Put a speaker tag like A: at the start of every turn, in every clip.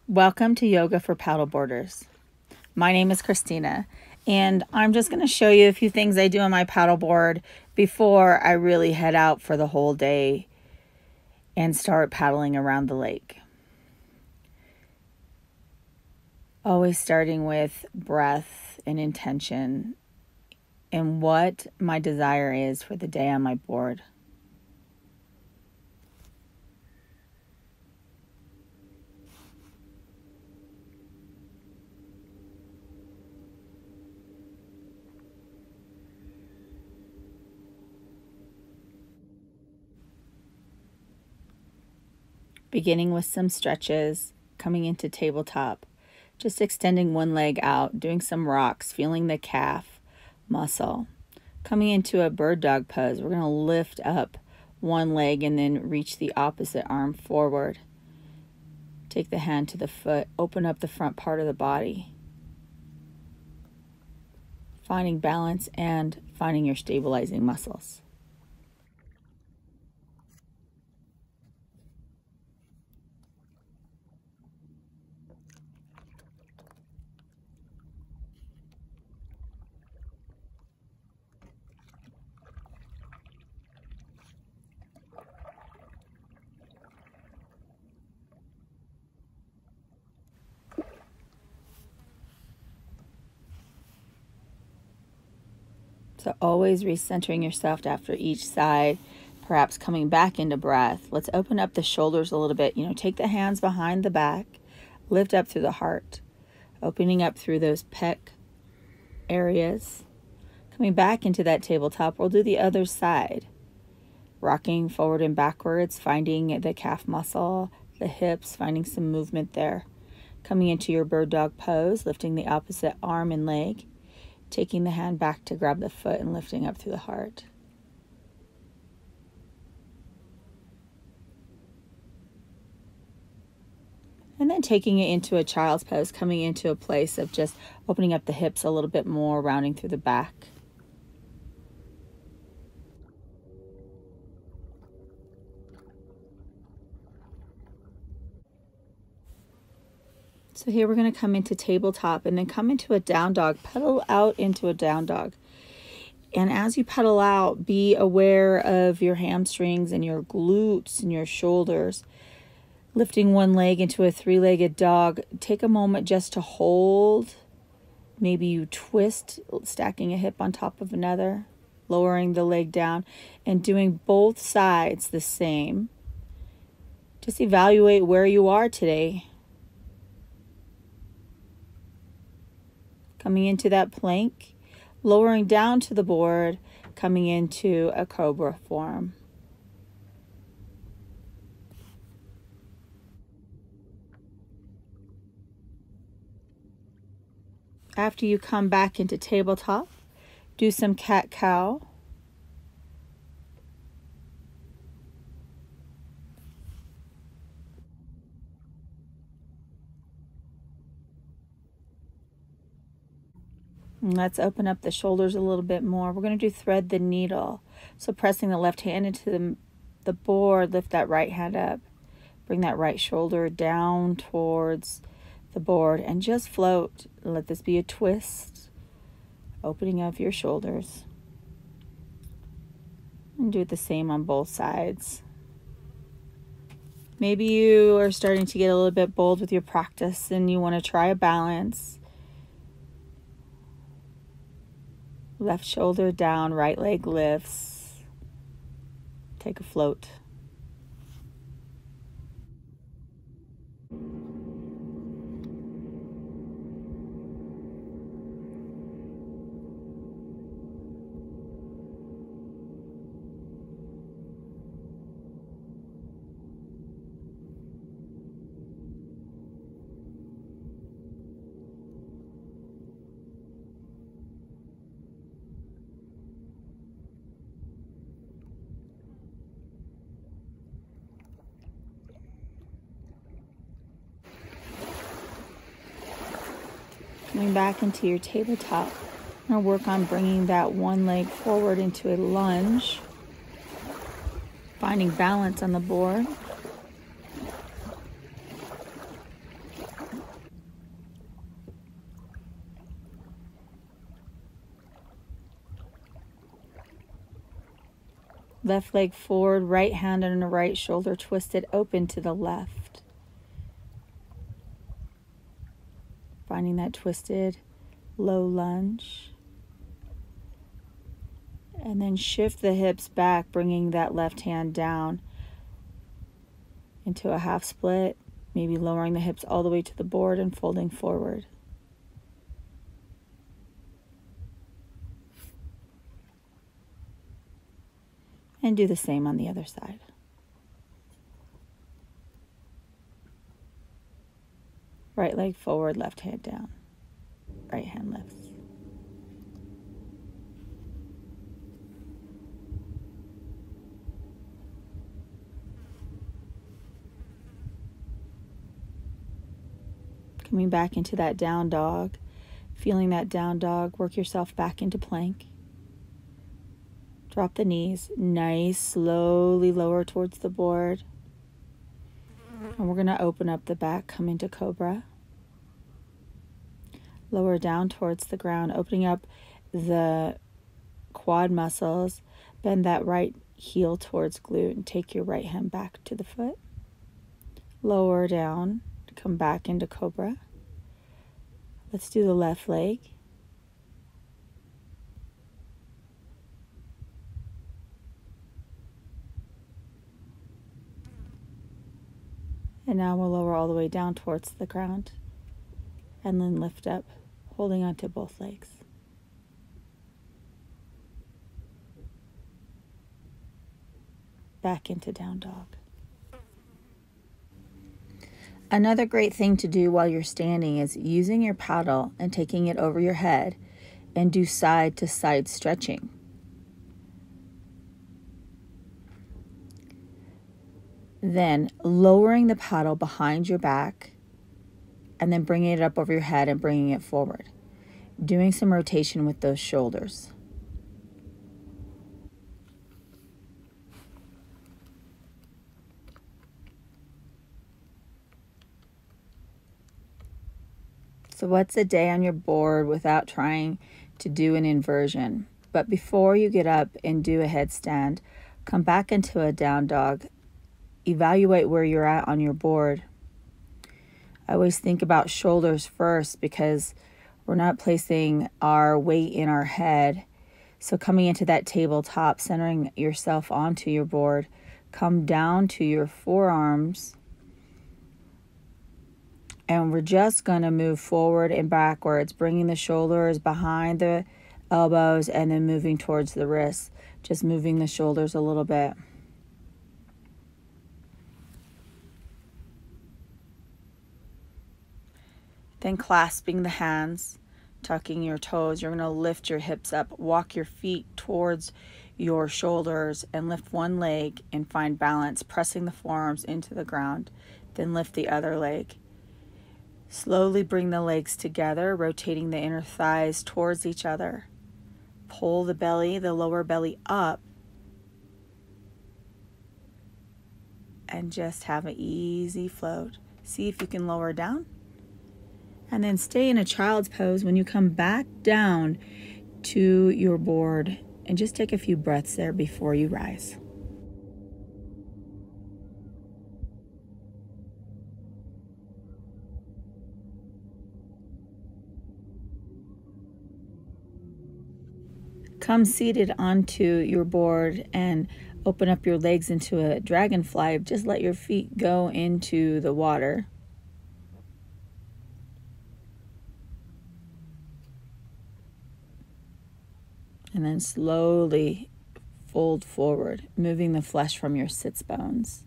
A: Welcome to Yoga for Paddleboarders. My name is Christina, and I'm just going to show you a few things I do on my paddleboard before I really head out for the whole day and start paddling around the lake. Always starting with breath and intention and what my desire is for the day on my board. Beginning with some stretches, coming into tabletop, just extending one leg out, doing some rocks, feeling the calf muscle. Coming into a bird dog pose, we're going to lift up one leg and then reach the opposite arm forward. Take the hand to the foot, open up the front part of the body. Finding balance and finding your stabilizing muscles. So always recentering yourself after each side, perhaps coming back into breath. Let's open up the shoulders a little bit. Take the hands behind the back, lift up through the heart, opening up through those pec areas. Coming back into that tabletop, we'll do the other side. Rocking forward and backwards, finding the calf muscle, the hips, finding some movement there. Coming into your bird dog pose, lifting the opposite arm and leg. Taking the hand back to grab the foot and lifting up through the heart. And then taking it into a child's pose, coming into a place of just opening up the hips a little bit more, rounding through the back. So here we're going to come into tabletop and then come into a down dog, pedal out into a down dog. And as you pedal out, be aware of your hamstrings and your glutes and your shoulders. Lifting one leg into a three-legged dog, take a moment just to hold. Maybe you twist, stacking a hip on top of another, lowering the leg down, and doing both sides the same. Just evaluate where you are today. Coming into that plank, lowering down to the board, coming into a cobra form. After you come back into tabletop, do some cat-cow. And let's open up the shoulders a little bit more. We're going to do thread the needle. So pressing the left hand into the board, lift that right hand up. Bring that right shoulder down towards the board and just float. Let this be a twist. Opening up your shoulders. And do it the same on both sides. Maybe you are starting to get a little bit bold with your practice and you want to try a balance. Left shoulder down, right leg lifts. Take a float. Coming back into your tabletop. I'm going to work on bringing that one leg forward into a lunge. Finding balance on the board. Left leg forward, right hand under right shoulder twisted open to the left. Finding that twisted low lunge. And then shift the hips back, bringing that left hand down into a half split, maybe lowering the hips all the way to the board and folding forward. And do the same on the other side. Right leg forward, left hand down. Right hand lifts. Coming back into that down dog. Feeling that down dog, work yourself back into plank. Drop the knees, nice, slowly lower towards the board. And we're going to open up the back, come into cobra. Lower down towards the ground, opening up the quad muscles. Bend that right heel towards glute and take your right hand back to the foot. Lower down, come back into cobra. Let's do the left leg. And now we'll lower all the way down towards the ground. And then lift up, holding on to both legs. Back into down dog. Another great thing to do while you're standing is using your paddle and taking it over your head and do side to side stretching. Then lowering the paddle behind your back and then bringing it up over your head and bringing it forward. Doing some rotation with those shoulders. So what's a day on your board without trying to do an inversion? But before you get up and do a headstand, come back into a down dog. Evaluate where you're at on your board. I always think about shoulders first because we're not placing our weight in our head. So coming into that tabletop, centering yourself onto your board, come down to your forearms. And we're just going to move forward and backwards, bringing the shoulders behind the elbows and then moving towards the wrists. Just moving the shoulders a little bit. Then clasping the hands, tucking your toes. You're going to lift your hips up, walk your feet towards your shoulders and lift one leg and find balance, pressing the forearms into the ground. Then lift the other leg. Slowly bring the legs together, rotating the inner thighs towards each other. Pull the belly, the lower belly up. And just have an easy float. See if you can lower down. And then stay in a child's pose when you come back down to your board. And just take a few breaths there before you rise. Come seated onto your board and open up your legs into a dragonfly. Just let your feet go into the water. And then slowly fold forward, moving the flesh from your sits bones.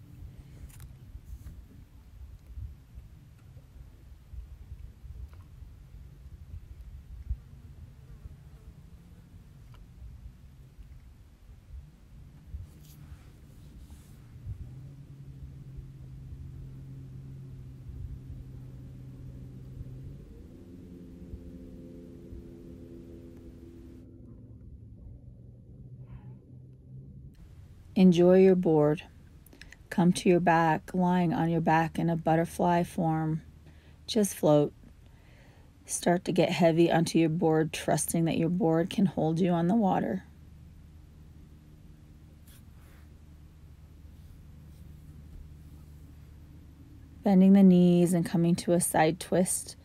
A: Enjoy your board. Come to your back, lying on your back in a butterfly form. Just float. Start to get heavy onto your board, trusting that your board can hold you on the water. Bending the knees and coming to a side twist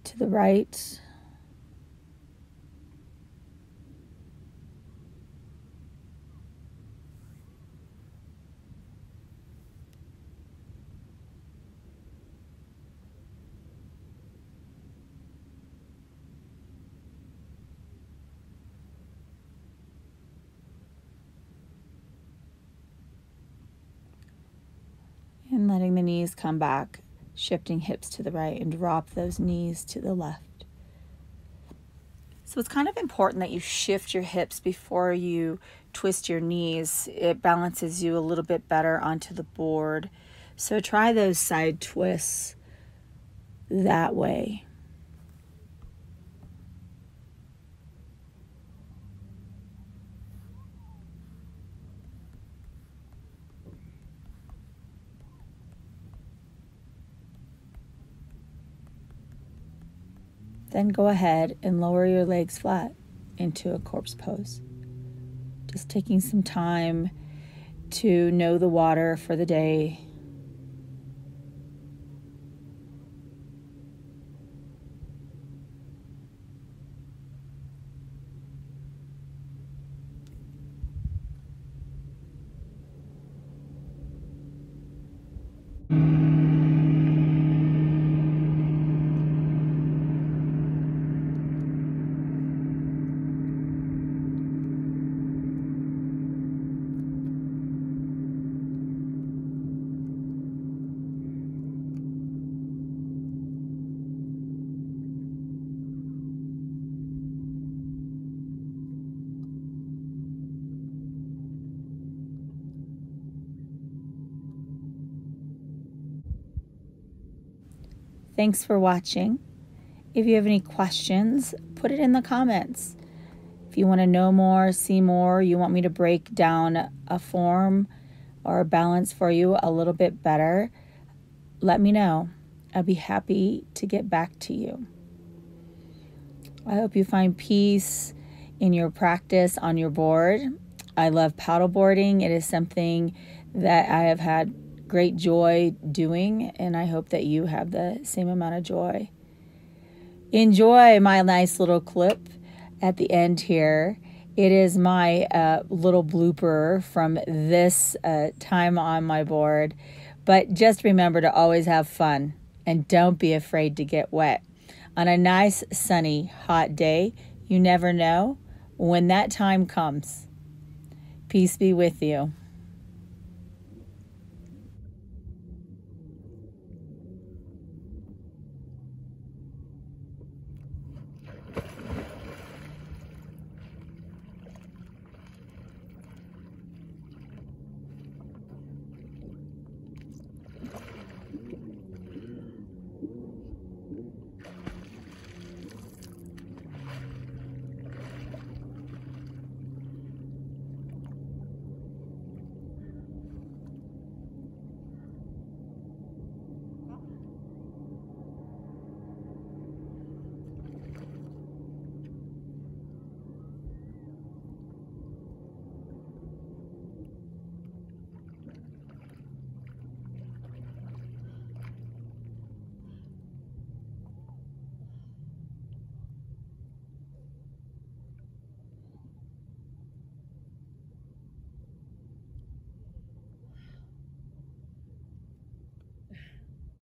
A: to the right. And letting the knees come back, shifting hips to the right, and drop those knees to the left. So it's kind of important that you shift your hips before you twist your knees. It balances you a little bit better onto the board. So try those side twists that way. Then go ahead and lower your legs flat into a corpse pose. Just taking some time to know the water for the day. Thanks for watching. If you have any questions, put it in the comments. If you want to know more, see more, you want me to break down a form or a balance for you a little bit better, let me know. I'll be happy to get back to you. I hope you find peace in your practice on your board. I love paddleboarding. It is something that I have had great joy doing, and I hope that you have the same amount of joy. Enjoy my nice little clip at the end here. It is my little blooper from this time on my board. But just remember to always have fun and don't be afraid to get wet. On a nice, sunny, hot day, you never know when that time comes. Peace be with you.